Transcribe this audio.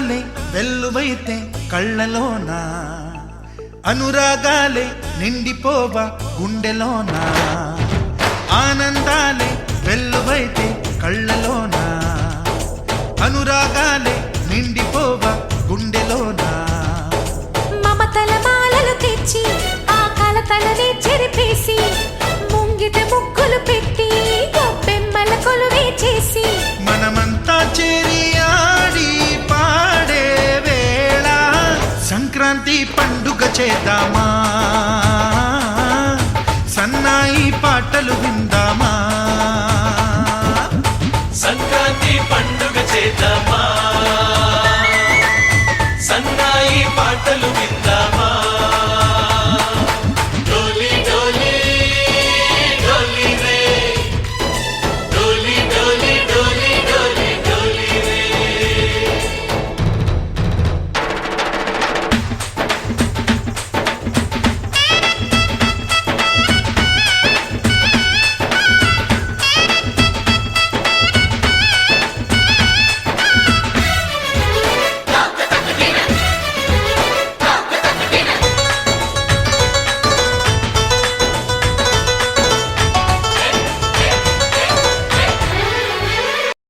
ఆనందాలే వెల్లువైతే కళ్ళలోన, అనురాగాలే నిండిపోవ గుండెలోన. ఆనందాలే వెల్లువైతే కళ్ళలోన, అనురాగాలే నిండిపోవ గుండెలోన. మమతల మాలలు తెచ్చి ఆ కలతలనే చెరిపేసి, ముంగిట ముగ్గులు పెట్టి గొప్పెమ్మల కొలువే చేసి, మనమంతా చేరి ఆడి పాడే వేళ సంక్రాంతి పండుగ చేద్దామా.